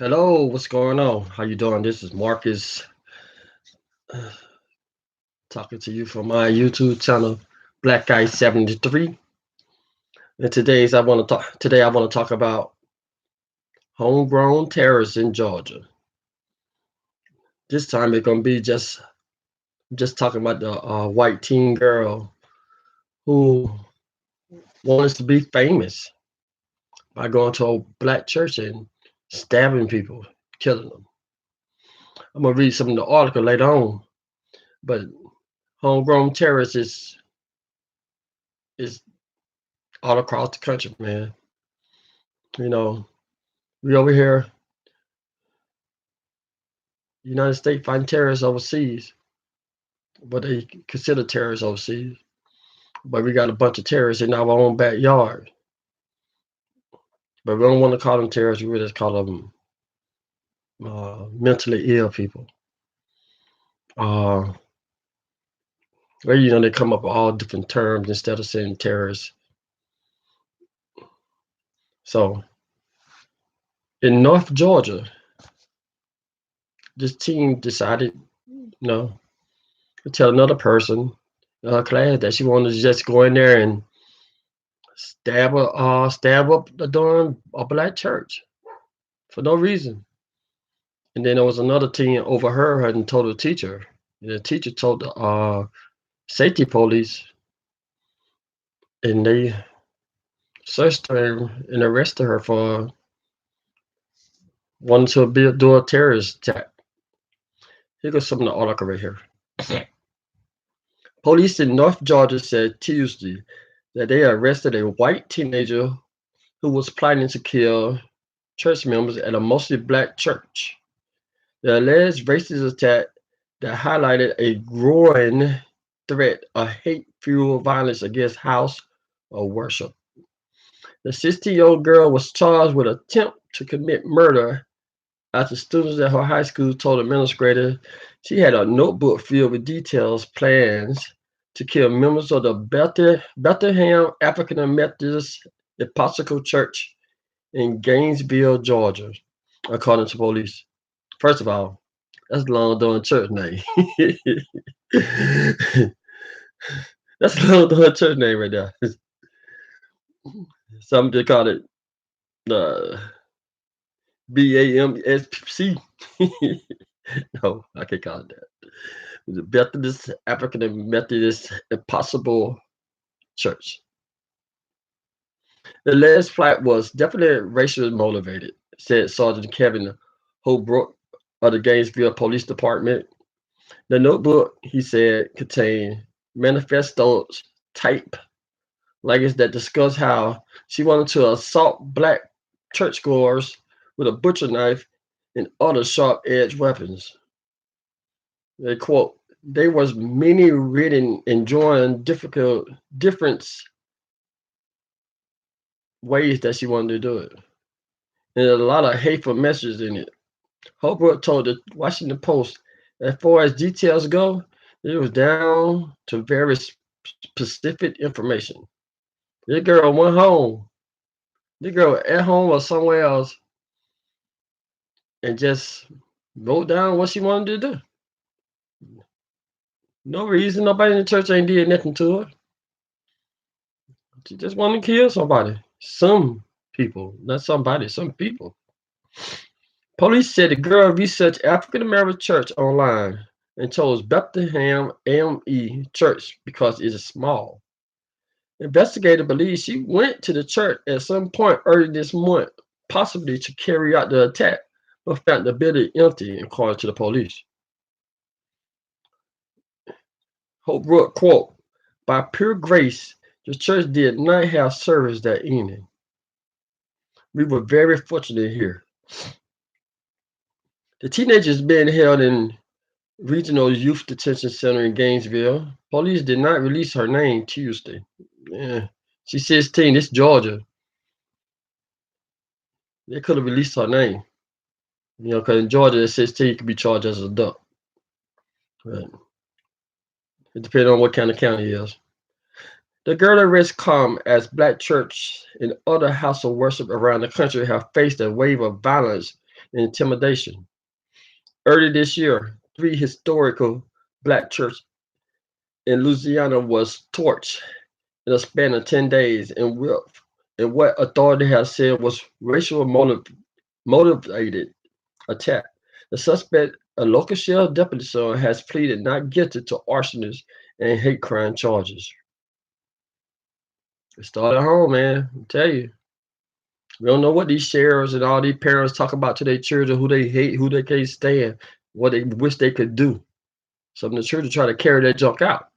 Hello, what's going on? How you doing? This is Marcus uh, talking to you from my YouTube channel, Black Guy 73. And today I want to talk about homegrown terrorists in Georgia. This time it's gonna be just talking about the white teen girl who wants to be famous by going to a black church and stabbing people, killing them. I'm gonna read some of the article later on, but homegrown terrorists is all across the country, man. You know, we over here, United States fighting terrorists overseas, what they consider terrorists overseas. But we got a bunch of terrorists in our own backyard. But we don't want to call them terrorists. We just call them mentally ill people. Uh, where they come up with all different terms instead of saying terrorists. So in North Georgia, this team decided, to tell another person in her class that she wanted to just go in there and stab up the darn a black church for no reason. And then there was another teen overheard her and told the teacher. And the teacher told the safety police, and they searched her and arrested her for wanting to do a terrorist attack. Here goes some of the article right here. Police in North Georgia said Tuesday that they arrested a white teenager who was planning to kill church members at a mostly black church. The alleged racist attack that highlighted a growing threat of hate-fueled violence against house of worship. The 16-year-old girl was charged with attempt to commit murder after students at her high school told administrators she had a notebook filled with details plans to kill members of the Bethlehem African Methodist Episcopal Church in Gainesville, Georgia, according to police. First of all, that's a long doing church name. That's a long doing church name right there. Some just call it the BAMSC. No, I can't call it that. The Methodist African Methodist Episcopal Church. The last flight was definitely racially motivated, said Sergeant Kevin Holbrook of the Gainesville Police Department. The notebook, he said, contained manifestos type language that discussed how she wanted to assault black churchgoers with a butcher knife and other sharp-edged weapons. They quote, there was many written enjoying different ways that she wanted to do it. And a lot of hateful messages in it. Holbrook told the Washington Post, as far as details go, it was down to very specific information. This girl went home. This girl at home or somewhere else and just wrote down what she wanted to do. No reason. Nobody in the church ain't did nothing to her. She just wanted to kill somebody. Some people, not somebody, some people. Police said the girl researched African American church online and chose Bethlehem AME Church because it is small. Investigators believe she went to the church at some point early this month, possibly to carry out the attack, but found the building empty, according to the police. Holbrook quote, by pure grace, the church did not have service that evening. We were very fortunate here. The teenager is being held in Regional Youth Detention Center in Gainesville. Police did not release her name Tuesday. Yeah. She's 16. It's Georgia. They could have released her name. Because in Georgia, at 16, you could be charged as an adult. Right. It depends on what kind of county it is. The girl arrest come as black church and other house of worship around the country have faced a wave of violence and intimidation. Early this year, three historical black churches in Louisiana was torched in a span of 10 days in what authority has said was motivated attack. The suspect, a local sheriff deputy son, has pleaded not guilty to arsonist and hate crime charges. It started at home, man. I tell you. We don't know what these sheriffs and all these parents talk about to their children, who they hate, who they can't stand, what they wish they could do. Some of the children try to carry that junk out.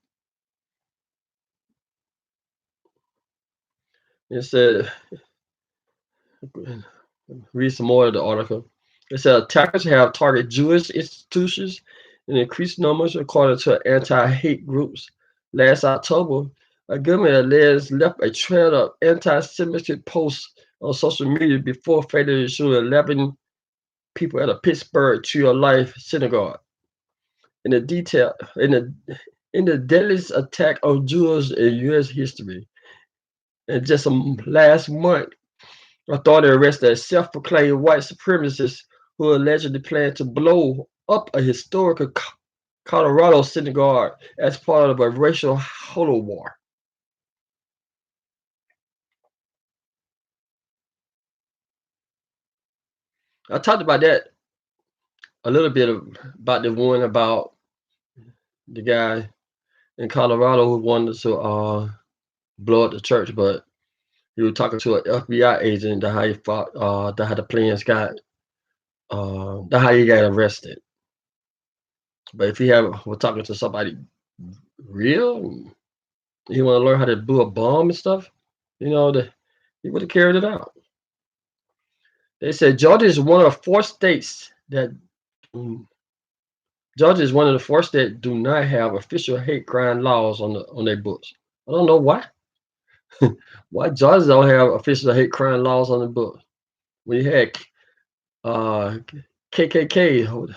It said, read some more of the article. It said attackers have targeted Jewish institutions in increased numbers, according to anti-hate groups. Last October, a gunman alleged left a trail of anti-Semitic posts on social media before fatally shooting 11 people at a Pittsburgh Tree of Life synagogue. In the detail, in the deadliest attack on Jews in U.S. history, and just last month, authorities arrested a self-proclaimed white supremacist who allegedly planned to blow up a historical Colorado synagogue as part of a racial holy war. I talked about that a little bit about the one about the guy in Colorado who wanted to blow up the church, but he was talking to an FBI agent that how he fought, that how the plans got, that how he got arrested. But if he was talking to somebody real, he want to learn how to do a bomb and stuff, he would have carried it out. They said Georgia is one of four states that mm, Georgia is one of the four states do not have official hate crime laws on their books. I don't know why. Why Georgia don't have official hate crime laws on the books? We had uh, KKK.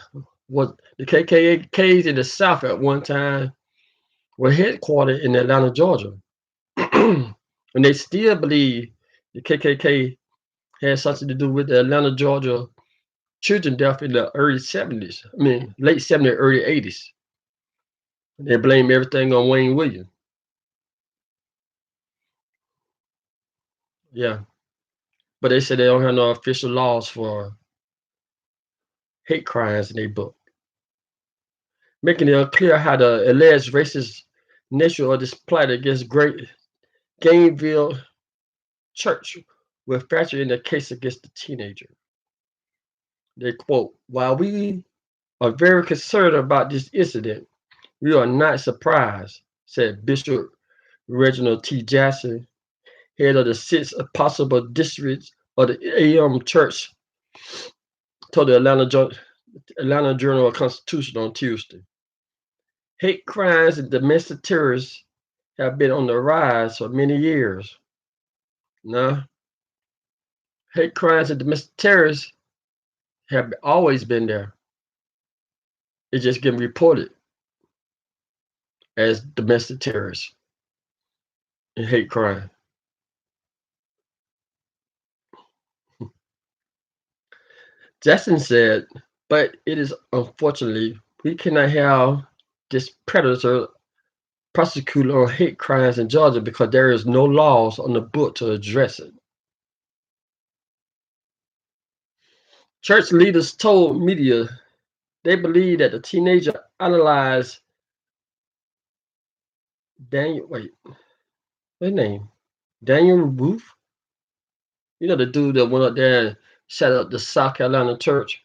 What the KKKs in the South at one time were headquartered in Atlanta, Georgia, and they still believe the KKK had something to do with the Atlanta, Georgia children death in the early 70s. I mean, late 70s, early 80s. They blame everything on Wayne Williams. Yeah, but they said they don't have no official laws for hate crimes in their book, making it unclear how the alleged racist nature of this plight against Great Gainesville Church will factor in the case against the teenager. They quote, "While we are very concerned about this incident, we are not surprised," said Bishop Reginald T. Jackson, head of the six possible districts of the AM Church, told the Atlanta Journal-Constitution on Tuesday. Hate crimes and domestic terrorists have been on the rise for many years. Now, hate crimes and domestic terrorists have always been there. It's just getting reported as domestic terrorists and hate crime. Jackson said, but it is unfortunately, we cannot have this predator prosecuted on hate crimes in Georgia because there is no laws on the book to address it. Church leaders told media they believe that the teenager analyzed what's his name? Daniel Roof? You know, the dude that went up there and set up the South Carolina church.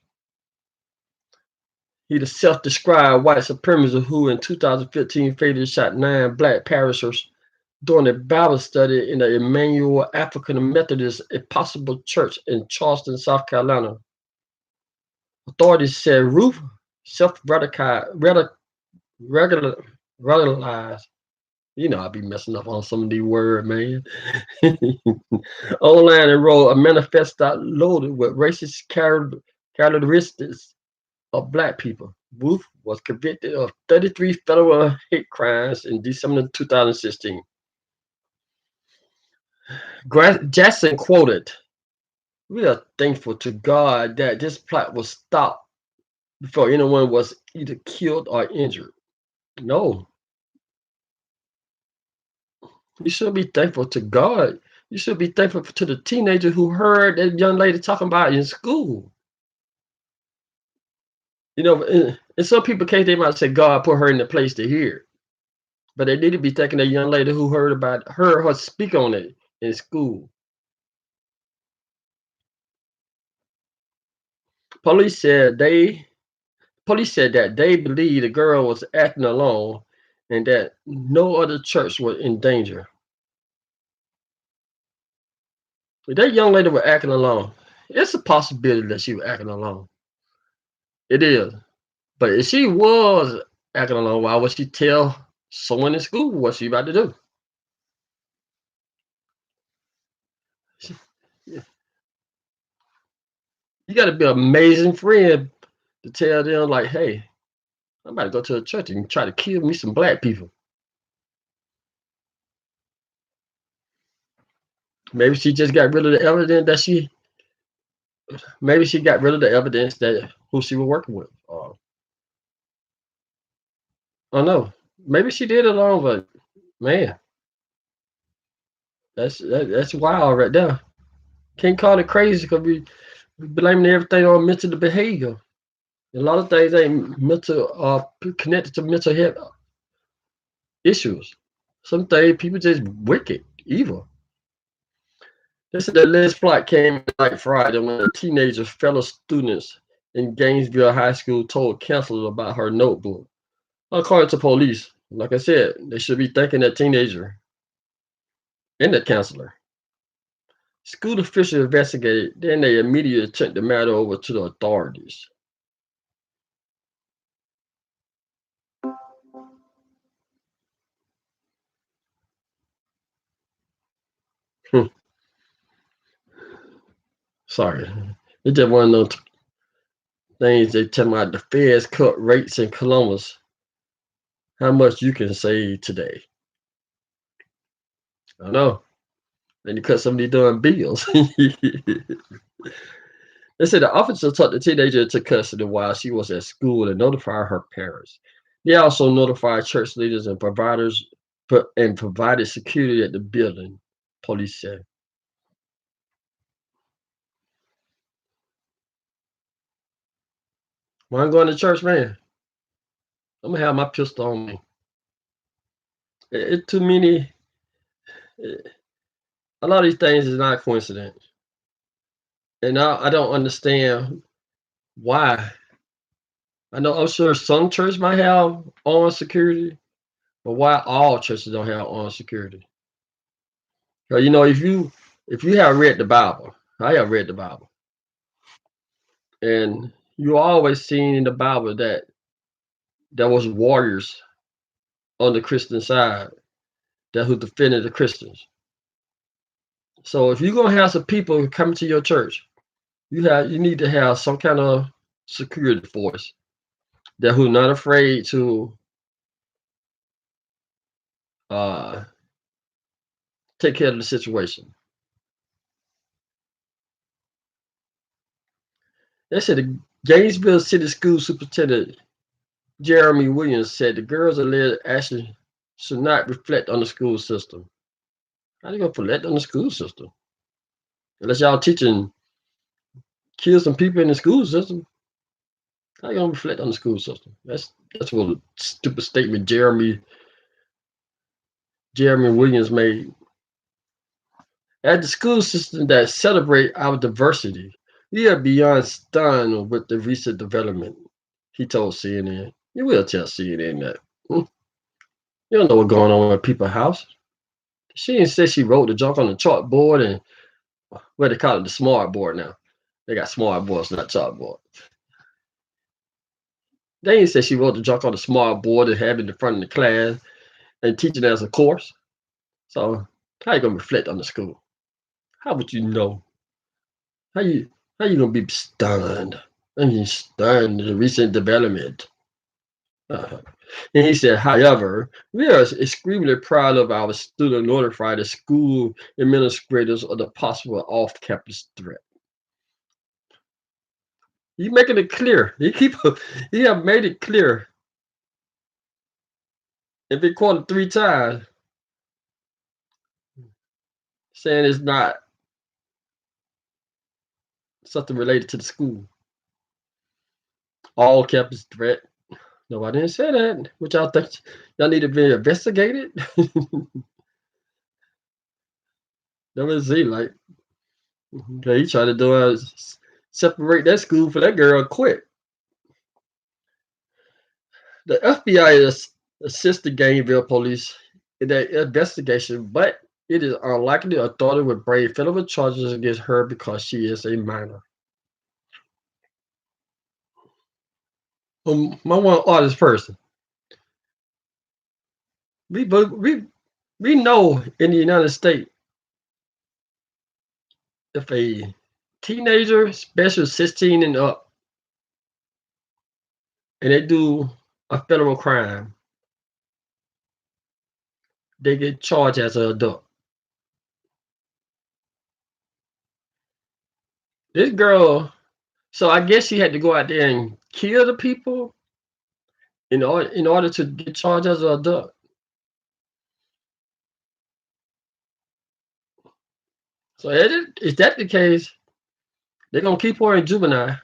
He the self-described white supremacist who in 2015 fatally shot 9 black parishioners during a Bible study in the Emmanuel African Methodist Episcopal Church in Charleston, South Carolina. Authorities said Roof self-radicalized. I be messing up on some of these words, man. Online and wrote a manifesto loaded with racist characteristics of black people. Booth was convicted of 33 federal hate crimes in December 2016. Jackson quoted, We are thankful to God that this plot was stopped before anyone was either killed or injured. No, you should be thankful to God. You should be thankful to the teenager who heard that young lady talking about in school. And some people can't, they might say God put her in the place to hear it. But they need to be thanking that young lady who heard her speak on it in school. Police said they Police said that they believe the girl was acting alone and that no other church was in danger. If that young lady was acting alone, it's a possibility that she was acting alone. It is. But if she was acting alone, why would she tell someone in school what she about to do? She- You got to be an amazing friend to tell them, like, hey, I'm about to go to a church and try to kill me some black people. Maybe she just got rid of the evidence maybe she got rid of the evidence that who she was working with. I know. Maybe she did it alone, but man, that's wild right there. Can't call it crazy because we blaming everything on mental behavior. A lot of things ain't mental connected to mental health issues. Some things people just wicked, evil. This is the latest plot came like Friday when a teenager fellow students in Gainesville High School told counselors about her notebook. According to police, like I said, they should be thanking that teenager and the counselor. School officials investigated, then they immediately turned the matter over to the authorities. Hmm, sorry. It's just one of those things they tell me about the feds cut rates in Columbus. How much you can save today? I know. Then you cut some of these damn bills. They said the officer took the teenager into custody while she was at school and notified her parents. They also notified church leaders and providers and provided security at the building, police said. When I'm going to church, man, I'm gonna have my pistol on me. It too many. A lot of these things is not coincidence, and I don't understand why. I know I'm sure some churches might have armed security, but why all churches don't have armed security? 'Cause, if you have read the Bible, I have read the Bible, and you always seen in the Bible that there was warriors on the Christian side that who defended the Christians. So if you're gonna have some people coming to your church, you need to have some kind of security force that who's not afraid to uh, take care of the situation. They said the Gainesville City School Superintendent Jeremy Williams said the girls' alleged action should not reflect on the school system. How they gonna reflect on the school system? Unless y'all teaching kill some people in the school system, how you gonna reflect on the school system? That's what a stupid statement Jeremy Williams made. At the school system that celebrate our diversity, we are beyond stunned with the recent development, he told CNN. You will tell CNN that. Hmm? You don't know what's going on at people's house. She didn't say she wrote the junk on the chalkboard and what they call it, the smart board now. They got smart boards, not chalkboard. They didn't say she wrote the junk on the smart board and have it in front of the class and teaching it as a course. So how you gonna reflect on the school? How would you know? How you how you gonna be stunned? I mean, stunned at the recent development. Uh, and he said, however, we are extremely proud of our student notified the school administrators of the possible off-campus threat. He making it clear. He have made it clear and been quoted 3 times saying it's not something related to the school. All campus threat. No, I didn't say that. What y'all think? Y'all need to be investigated? That was he like. Okay, he tried to do separate that school for that girl quick. The FBI assisted Gainesville police in their investigation, but it is unlikely the authority would bring federal charges against her because she is a minor. My one artist person. We we know in the United States if a teenager, especially 16 and up, and they do a federal crime, they get charged as an adult. This girl, so I guess she had to go out there and kill the people in order to get charged as an adult. So is that the case? They're gonna keep her in juvenile,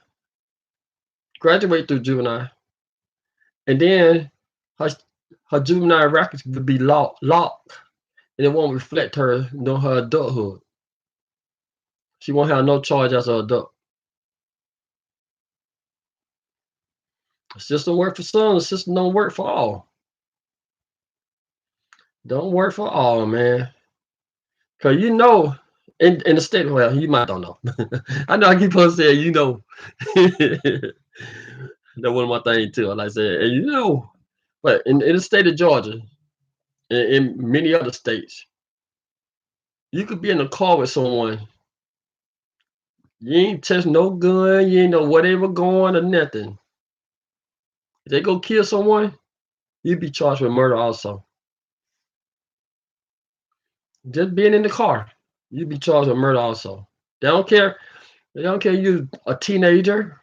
graduate through juvenile, and then her her juvenile records will be locked, and it won't reflect her her adulthood. She won't have no charge as an adult. The system work for some, the system don't work for all. Don't work for all, man. Cause in the state, well, you might don't know. I know I keep on saying, that one of my things too. Like I said, and but in the state of Georgia, and in many other states, you could be in a car with someone. You ain't touch no gun, you ain't know where they were going or nothing. If they go kill someone, you'd be charged with murder also. Just being in the car, you'd be charged with murder also. They don't care. They don't care you a teenager,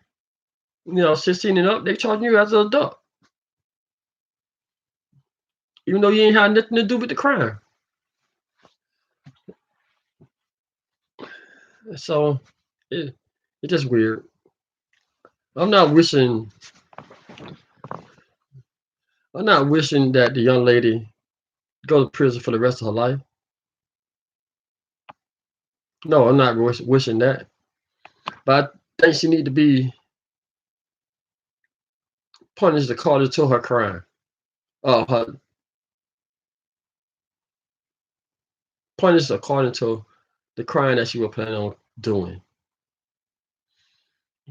16 and up, they charging you as an adult. Even though you ain't had nothing to do with the crime. So it's just weird. I'm not wishing that the young lady go to prison for the rest of her life. No, I'm not wishing that. But I think she need to be punished according to her crime. Her punished according to the crime that she was planning on doing.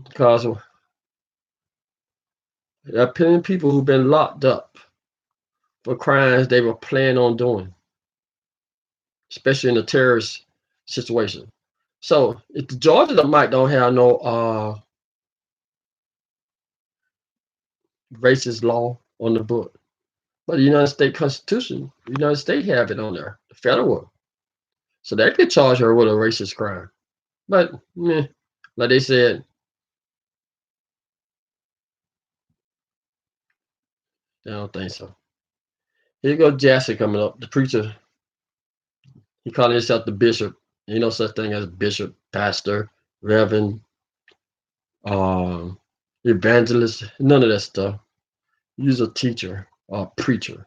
Because there are plenty of people who've been locked up for crimes they were planning on doing, especially in a terrorist situation. So if the Georgia might don't have no racist law on the book, but the United States Constitution, the United States have it on there, the federal. So they could charge her with a racist crime. But like they said, I don't think so. Here you go, Jassy coming up, the preacher. He calling himself the bishop. Ain't no such thing as bishop, pastor, reverend, evangelist, none of that stuff. He's a teacher or preacher.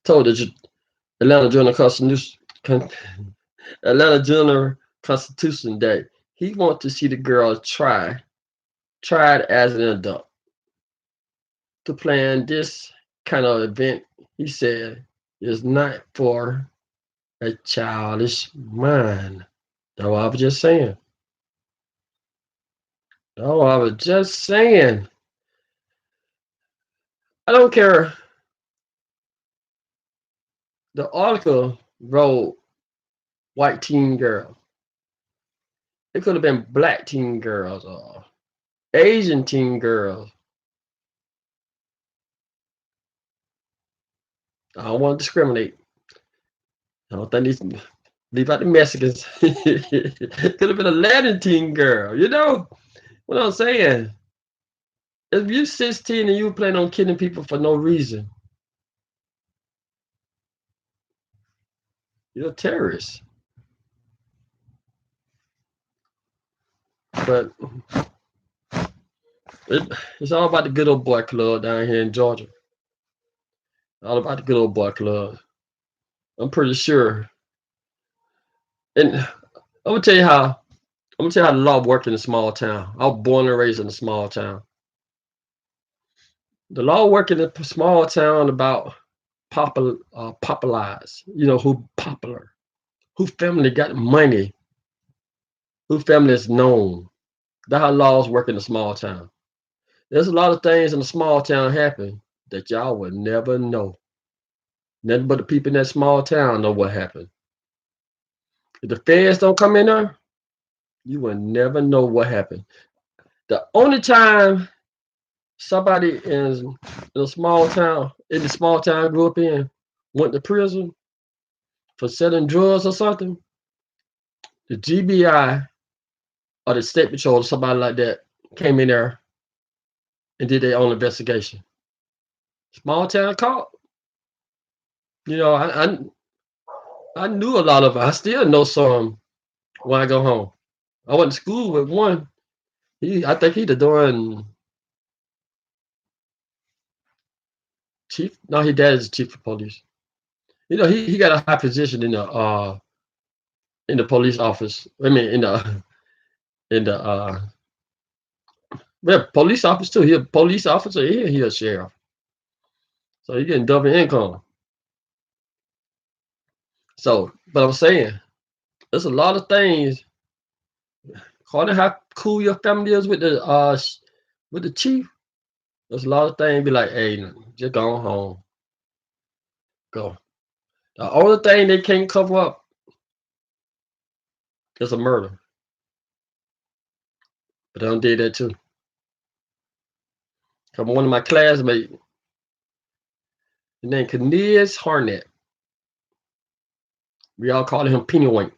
Told the Atlanta Journal Constitution, Atlanta Journal Constitution that he wants to see the girl tried as an adult. To plan this kind of event, he said, is not for a childish mind. That's what I was just saying. Oh, I was just saying. I don't care. The article wrote white teen girl. It could have been black teen girls or Asian teen girls. I don't want to discriminate. I don't think these leave out the Mexicans. Could have been a Latin teen girl, What I'm saying, if you're 16 and you plan on killing people for no reason, you're a terrorist. But it's all about the good old boy club down here in Georgia. All about the good old boy club. I'm pretty sure. And I'm gonna tell you how the law worked in a small town. I was born and raised in a small town. The law worked in a small town about popularized. You know who popular, who family got money, who family is known. That's how laws work in a small town. There's a lot of things in a small town happen that y'all would never know. Nothing but the people in that small town know what happened. If the feds don't come in there, you will never know what happened. The only time somebody in a small town, in the small town I grew up in, went to prison for selling drugs or something, the GBI or the state patrol or somebody like that came in there and did their own investigation. Small town cop. You know, I knew a lot of them. I still know some when I go home. I went to school with one. I think he the doing chief. No, his dad is the chief of police. You know, he got a high position in the police office. I mean, in the well, police office too. He a police officer. He a sheriff. So he getting double income. So, but I'm saying there's a lot of things. According to how cool your family is with the chief, there's a lot of things. Be like, hey, just go home. Go. The only thing they can't cover up is a murder. But they don't did that too. Come one of my classmates, his name Cornelius Harnett. We all called him Pennywink.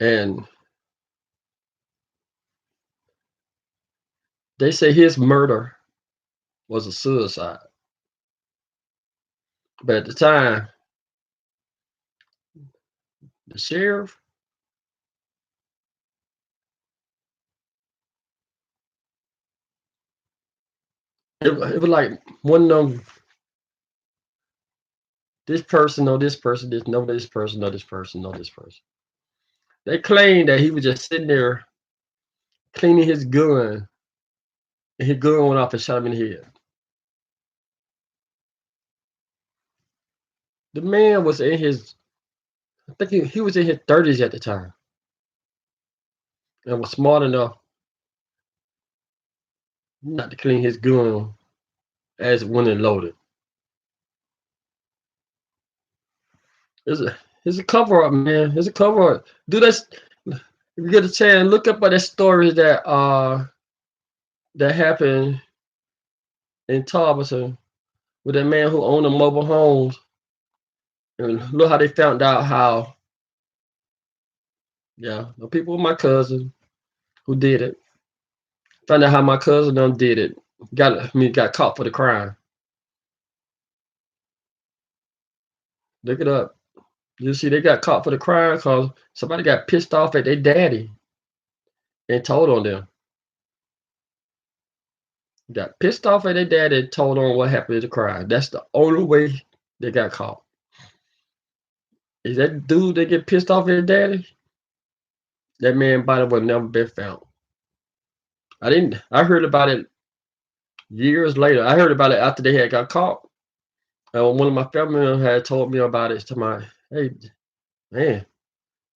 And they say his murder was a suicide. But at the time, the sheriff, it was like one of them, this person, know this person, this person, know this person, know this person. They claimed that he was just sitting there cleaning his gun, and his gun went off and shot him in the head. The man was in his, I think he was in his 30s at the time, and was smart enough not to clean his gun as when it loaded. It's a cover up, man. It's a cover up. Do this. If you get a chance, look up at the stories that happened in Tarleton with that man who owned the mobile homes, and look how they found out how. Yeah, the people with my cousin who did it found out how my cousin done did it. Got caught for the crime. Look it up. You see, they got caught for the crime because somebody got pissed off at their daddy and told on them. Got pissed off at their daddy and told on what happened to the crime. That's the only way they got caught. Is that dude that get pissed off at his daddy? That man body would never been found. I heard about it years later. I heard about it after they had got caught. One of my family members had told me about it. To my, hey, man,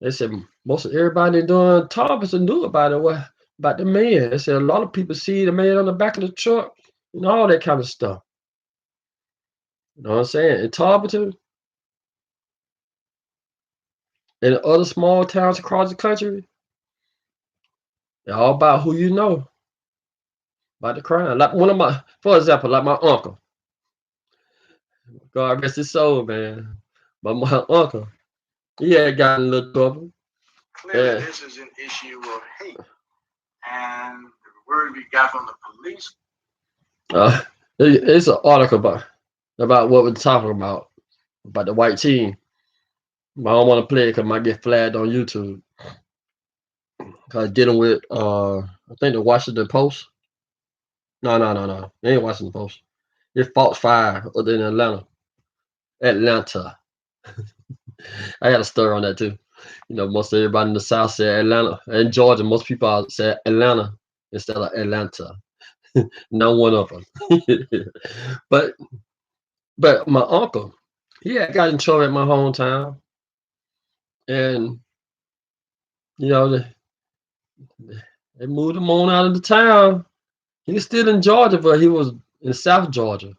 they said most of everybody doing Thompson knew about it. What about the man? They said a lot of people see the man on the back of the truck and all that kind of stuff. You know what I'm saying? In Tarleton and other small towns across the country, they're all about who you know about the crime. Like for example, like my uncle. God rest his soul, man. But my uncle, he had gotten in a little trouble. Clearly, this is an issue of hate. and the word we got from the police. Uh, it's an article about what we're talking about the white team. But I don't want to play it because it might get flagged on YouTube. Cause dealing with I think the Washington Post. No. It ain't Washington Post. It's Fox 5 other than Atlanta. Atlanta. I got a story on that too. You know, most everybody in the South said Atlanta. In Georgia, most people say Atlanta instead of Atlanta. Not one of them. but but my uncle, he had got in trouble at my hometown, and you know they moved him on out of the town. He was still in Georgia, but he was in South Georgia.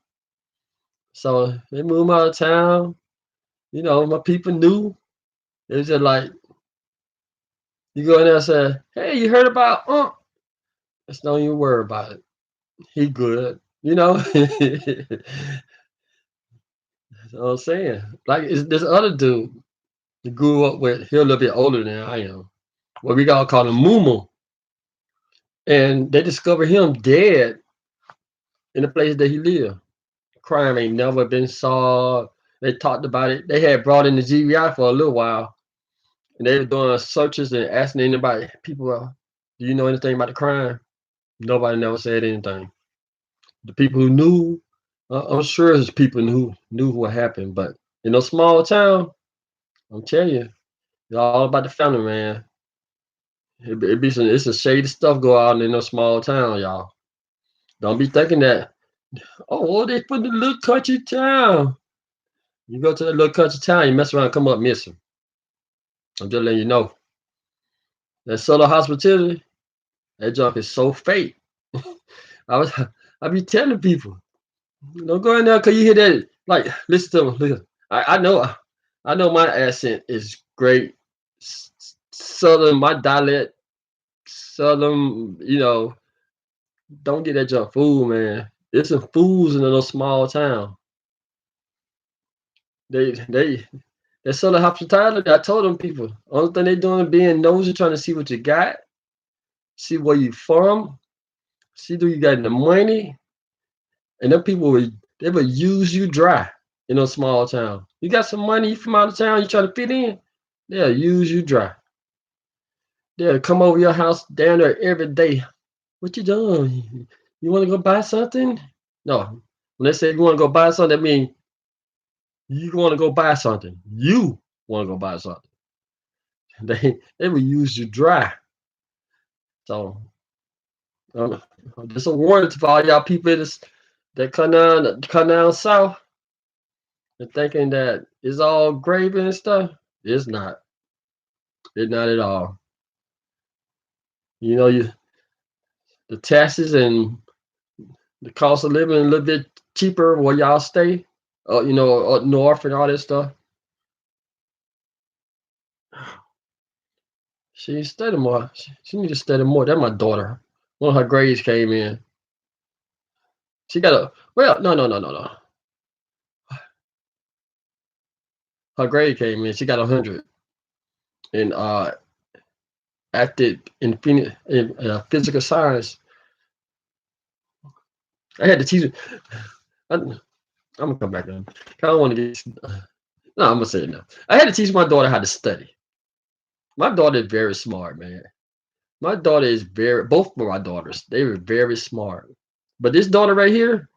So they moved him out of town. You know, my people knew. It was just like you go in there and say, "Hey, you heard about Unc?" Just don't even worry about it. He good. You know, that's what I'm saying. Like it's this other dude he grew up with. He a little bit older than I am. What we gotta call him Mumu, and they discovered him dead in the place that he lived. Crime ain't never been solved. They talked about it. They had brought in the GBI for a little while, and they were doing searches and asking anybody, people, do you know anything about the crime? Nobody never said anything. The people who knew, I'm sure there's people who knew what happened, but in a small town, I'm telling you, it's all about the family, man. It be some, it's a shady stuff go on in a small town, y'all. Don't be thinking that, oh, they put the little country town. You go to that little country town, you mess around, come up missing. I'm just letting you know. That Southern hospitality, that junk is so fake. I was, I be telling people, don't go in there because you hear that. Like, listen to me. Listen. I know my accent is great. Southern, my dialect, Southern. You know, don't get that junk fool, man. There's some fools in a little small town. They that Southern hospitality. I told them people, only thing they doing is being nosy, trying to see what you got, see where you from, see do you got the money, and them people will they will use you dry in a small town. You got some money, you from out of town, you trying to fit in, they'll use you dry. They'll come over your house down there every day. What you doing? You want to go buy something? No. When they say you want to go buy something, that means you want to go buy something. You want to go buy something. They will use you dry. So um, just a warning to all y'all people that come down south and thinking that it's all gravy and stuff. It's not. It's not at all. You know, the taxes and the cost of living a little bit cheaper where y'all stay. You know, up north and all that stuff. She studied more. She need to study more. That's my daughter. One of her grades came in. She got a no. Her grade came in. She got 100 in active in physical science. I had to teach her. I'm gonna come back on. I don't want to get. No, I'm gonna say it now. I had to teach my daughter how to study. My daughter is very smart, man. My daughter is both of my daughters, they were very smart. But this daughter right here,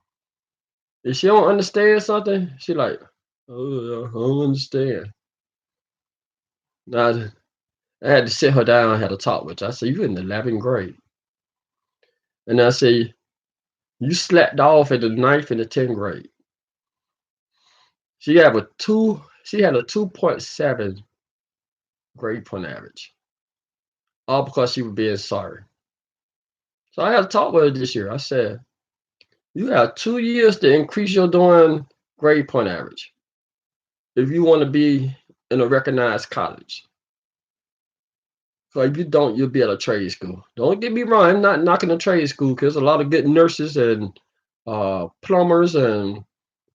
if she don't understand something, she like, oh, I don't understand. Now, I had to sit her down and had a talk with her. I said, you in the 11th grade. And I said, you slacked off at the ninth and the 10th grade. She had a 2.7 grade point average. All because she was being sorry. So I had to talk with her this year. I said, you have 2 years to increase your doing grade point average if you want to be in a recognized college. So if you don't, you'll be at a trade school. Don't get me wrong, I'm not knocking a trade school because there's a lot of good nurses and plumbers and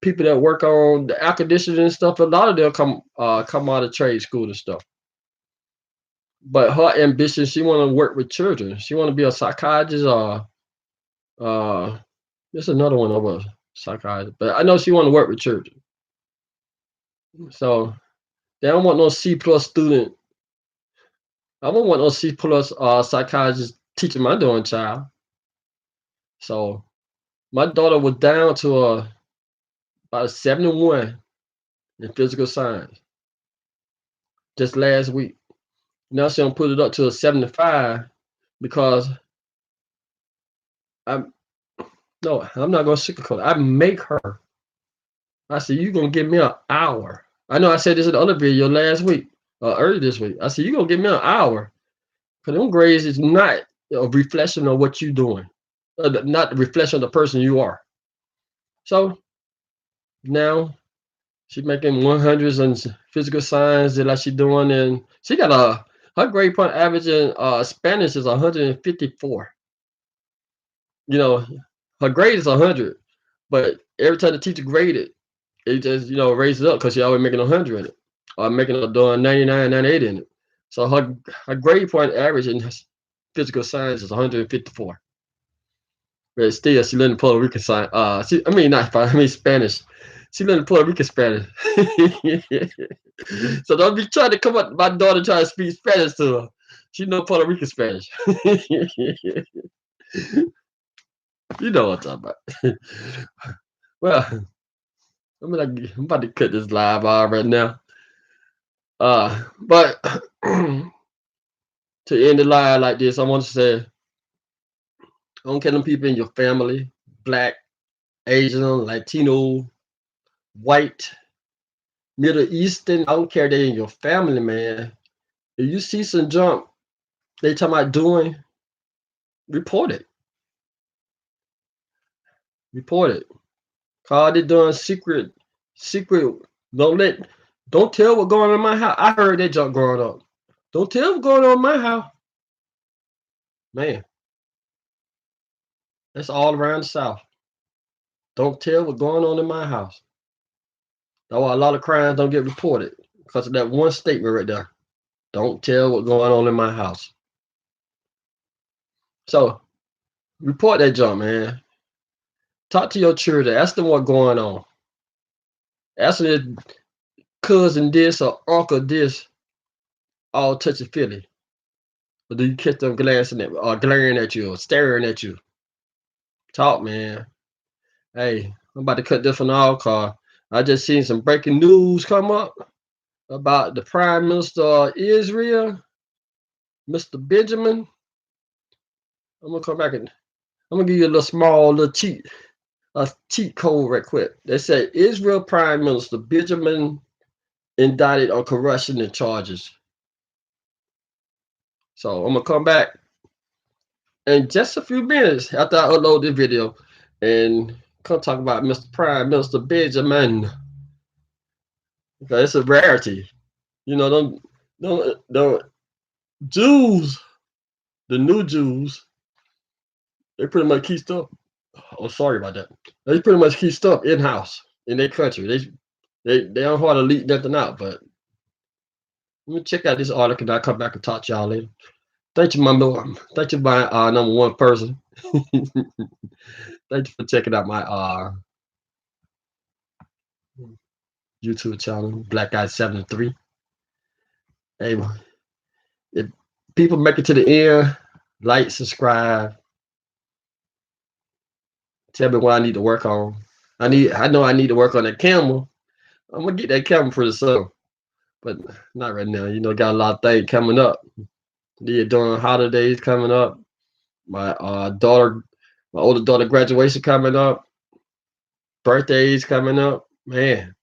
people that work on the air conditioning and stuff. A lot of them come out of trade school and stuff. but her ambition, she want to work with children. She want to be a psychologist or there's another one of a psychiatrist, but I know she want to work with children. So they don't want no C plus student. I don't want no C plus psychologist teaching my darn child. So my daughter was down to about a 71 in physical science just last week. Now she gonna put it up to a 75 because I'm no, I'm not gonna sugarcoat it. I make her. I said, you gonna give me an hour. I know I said this in the other video last week, early this week. I said, you gonna give me an hour. Because them grades is not a reflection of what you're doing. Not the reflection of the person you are. So now she's making 100s in physical science like she doing, and she got her grade point average in Spanish is 154. You know, her grade is 100, but every time the teacher graded, it just raised it up because she always making 100 in it, or making a doing 99, 98 in it. So her grade point average in physical science is 154. But still, she learned Puerto Rican sign. I mean not I mean Spanish. She learned Puerto Rican Spanish. So don't be trying to come up my daughter trying to speak Spanish to her. She know Puerto Rican Spanish. You know what I'm talking about. Well, I'm about to cut this live out right now. But to end the live like this, I want to say, don't kill them people in your family, black, Asian, Latino, white, Middle Eastern. I don't care they in your family, man. If you see some junk they talking about doing, report it. Report it. Call it doing secret. Don't tell what's going on in my house. I heard that junk growing up. Don't tell what's going on in my house. Man, that's all around the South. Don't tell what's going on in my house. That's why a lot of crimes don't get reported because of that one statement right there. Don't tell what's going on in my house. So report that junk, man. Talk to your children. Ask them what's going on. Ask them if cousin this or uncle this all touchy feely. Or do you catch them glancing at or glaring at you or staring at you? Talk, man. Hey, I'm about to cut this one off cause I just seen some breaking news come up about the Prime Minister of Israel, Mr. Benjamin. I'm gonna come back and I'm gonna give you a little cheat code right quick. They said Israel Prime Minister Benjamin indicted on corruption and charges. So I'm gonna come back in just a few minutes after I upload this video and come talk about Mr. Prime Minister Benjamin. Okay, it's a rarity. The Jews, the new Jews, they pretty much keep stuff. Oh, sorry about that. They pretty much keep stuff in house in their country. They don't hardly leak nothing out. But let me check out this article and I'll come back and talk to y'all later. Thank you, thank you, my number one person. Thank you for checking out my YouTube channel, Black Guy 73. Hey, if people make it to the end, like, subscribe. Tell me what I need to work on. I know I need to work on that camera. I'm gonna get that camera pretty soon, but not right now. Got a lot of things coming up. During holidays coming up. My older daughter graduation coming up. Birthdays coming up. Man,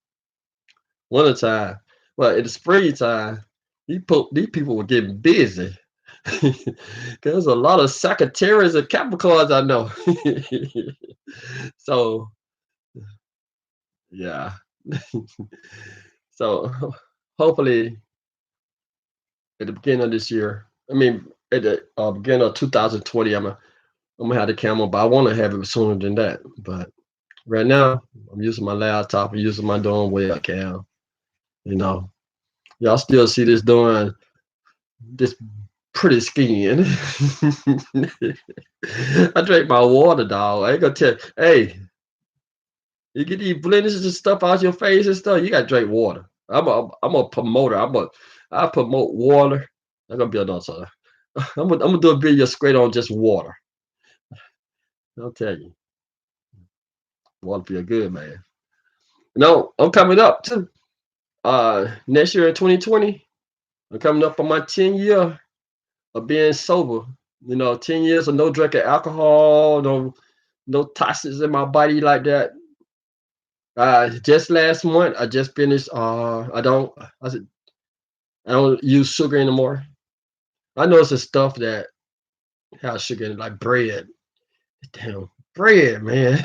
winter time. Well, in the springtime, these people were getting busy. There's a lot of Sagittarius and Capricorns I know. So yeah. So hopefully at the beginning of this year, at the beginning of 2020, I'm gonna have the camera, but I want to have it sooner than that. But right now, I'm using my laptop. I'm using my own webcam. Y'all still see this doing this pretty skin. I drink my water, dog. I ain't gonna tell. Hey, you get these blemishes and stuff out your face and stuff. You gotta drink water. I'm a promoter. I promote water. I'm gonna be another time. I'm gonna do a video straight on just water. I'll tell you, water feel good, man. No, I'm coming up too. Next year in 2020, I'm coming up on my 10 year of being sober. 10 years of no drinking alcohol, no toxins in my body like that. Just last month, I just finished. I don't use sugar anymore. I know it's the stuff that has sugar in it, like bread. Damn, bread, man.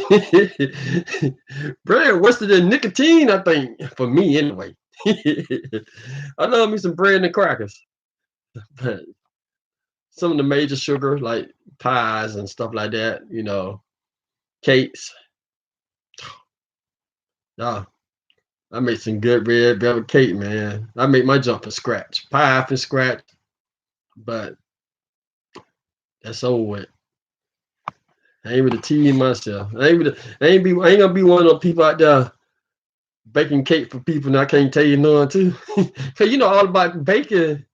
Bread worse than nicotine, I think, for me anyway. I love me some bread and crackers, but some of the major sugar, like pies and stuff like that, cakes. Nah, I make some good red velvet cake, man. I make my jump from scratch, pie from scratch, but that's over with. I ain't really teasing myself. I ain't gonna be one of those people out there baking cake for people and I can't tell you none too. Cause all about baking,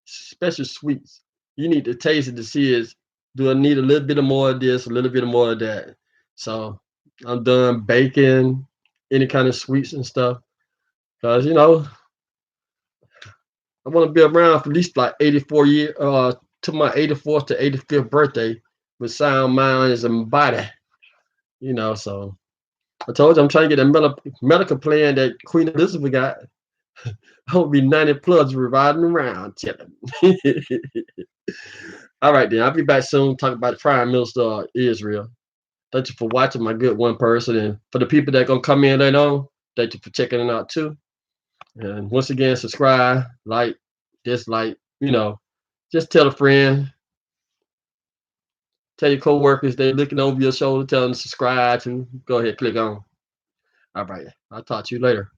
special sweets. You need to taste it to see do I need a little bit of more of this, a little bit of more of that. So I'm done baking any kind of sweets and stuff. Cause I want to be around for at least like 84 years, to my 84th to 85th birthday with sound minds and body. So I told you I'm trying to get a medical plan that Queen Elizabeth got. I will be 90 plus riding around chilling. All right, then. I'll be back soon talking about the Prime Minister of Israel. Thank you for watching, my good one person. And for the people that going to come in later on, thank you for checking it out too. And once again, subscribe, like, dislike, just tell a friend, tell your coworkers they looking over your shoulder, tell them to subscribe to. Go ahead, click on. All right. I'll talk to you later.